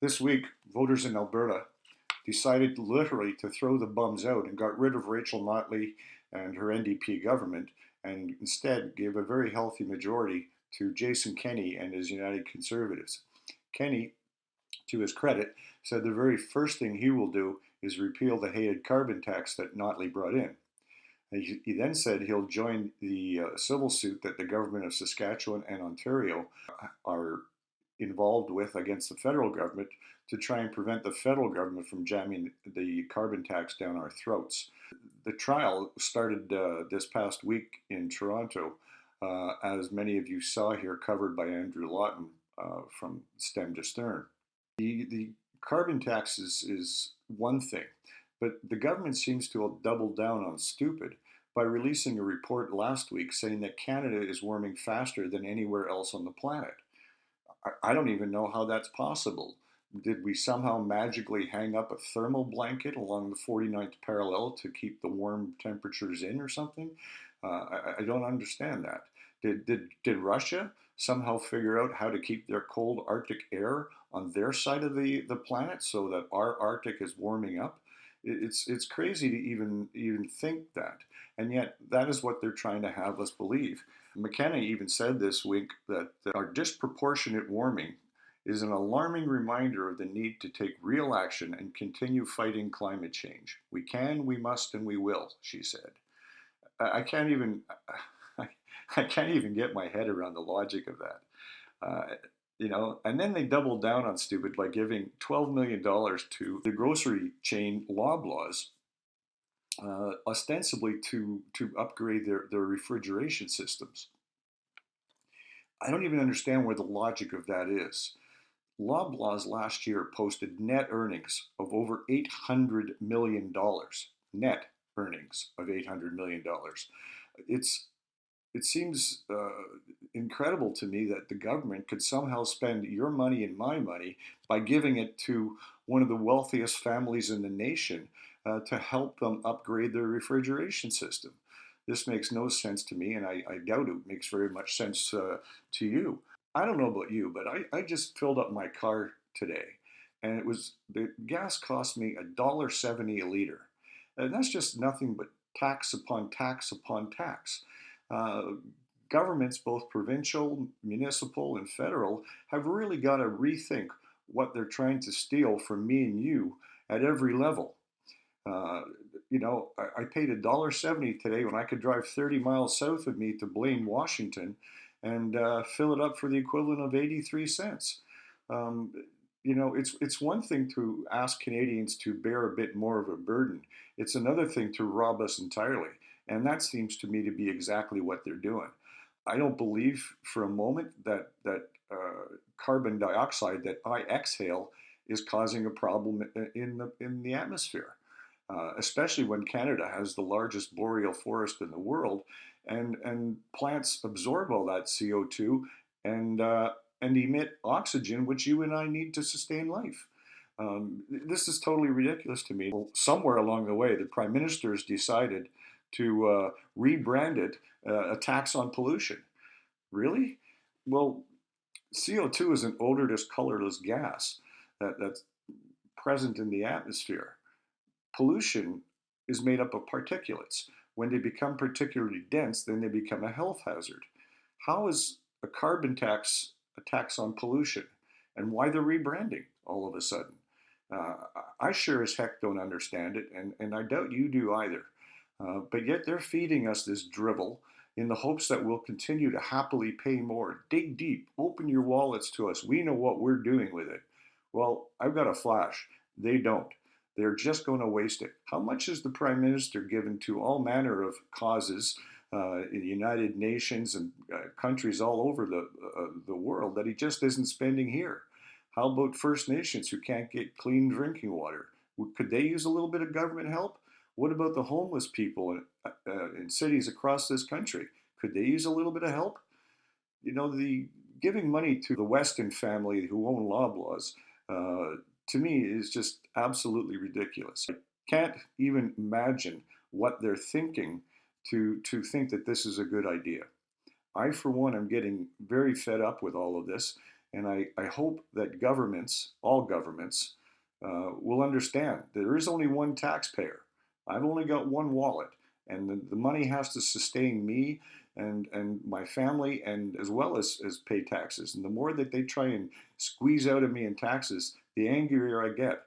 This week, voters in Alberta decided literally to throw the bums out and got rid of Rachel Notley and her NDP government and instead gave a very healthy majority to Jason Kenney and his United Conservatives. Kenney, to his credit, said the very first thing he will do is repeal the hated carbon tax that Notley brought in. He then said he'll join the civil suit that the government of Saskatchewan and Ontario are involved with against the federal government to try and prevent the federal government from jamming the carbon tax down our throats. The trial started this past week in Toronto, as many of you saw here, covered by Andrew Lawton from Stem to Stern. The carbon tax is one thing, but the government seems to have doubled down on stupid by releasing a report last week saying that Canada is warming faster than anywhere else on the planet. I don't even know how that's possible. Did we somehow magically hang up a thermal blanket along the 49th parallel to keep the warm temperatures in or something? I don't understand that. Did Russia somehow figure out how to keep their cold Arctic air on their side of the planet so that our Arctic is warming up? It's crazy to even think that, and yet that is what they're trying to have us believe. McKenna even said this week that our disproportionate warming is an alarming reminder of the need to take real action and continue fighting climate change. We can, we must, and we will, she said. I can't even I can't even get my head around the logic of that. And then they doubled down on stupid by giving $12 million to the grocery chain Loblaws, ostensibly to upgrade their refrigeration systems. I don't even understand where the logic of that is. Loblaws last year posted net earnings of over $800 million. Net earnings of $800 million. It seems incredible to me that the government could somehow spend your money and my money by giving it to one of the wealthiest families in the nation to help them upgrade their refrigeration system. This makes no sense to me, and I doubt it makes very much sense to you. I don't know about you, but I just filled up my car today, and the gas cost me $1.70 a liter. And that's just nothing but tax upon tax upon tax. Governments, both provincial, municipal, and federal, have really got to rethink what they're trying to steal from me and you at every level. I paid $1.70 today when I could drive 30 miles south of me to Blaine, Washington, and fill it up for the equivalent of 83 cents. It's one thing to ask Canadians to bear a bit more of a burden. It's another thing to rob us entirely. And that seems to me to be exactly what they're doing. I don't believe for a moment that carbon dioxide that I exhale is causing a problem in the atmosphere, especially when Canada has the largest boreal forest in the world, and plants absorb all that CO2 and emit oxygen, which you and I need to sustain life. This is totally ridiculous to me. Well, somewhere along the way, the Prime Minister has decided to rebrand it a tax on pollution. Really? Well, CO2 is an odorless, colorless gas that's present in the atmosphere. Pollution is made up of particulates. When they become particularly dense, then they become a health hazard. How is a carbon tax a tax on pollution? And why the rebranding all of a sudden? I sure as heck don't understand it, and I doubt you do either. But yet they're feeding us this drivel in the hopes that we'll continue to happily pay more. Dig deep, open your wallets to us. We know what we're doing with it. Well, I've got a flash. They don't. They're just going to waste it. How much has the Prime Minister given to all manner of causes in the United Nations and countries all over the world that he just isn't spending here? How about First Nations who can't get clean drinking water? Could they use a little bit of government help? What about the homeless people in cities across this country? Could they use a little bit of help? The giving money to the Weston family who own Loblaws, to me, is just absolutely ridiculous. I can't even imagine what they're thinking to think that this is a good idea. I, for one, am getting very fed up with all of this, And I hope that governments, all governments, will understand there is only one taxpayer. I've only got one wallet, and the money has to sustain me and my family, and as well as pay taxes. And the more that they try and squeeze out of me in taxes, the angrier I get.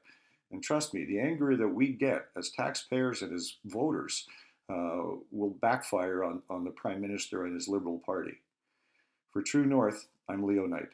And trust me, the angrier that we get as taxpayers and as voters will backfire on the Prime Minister and his Liberal Party. For True North, I'm Leo Knight.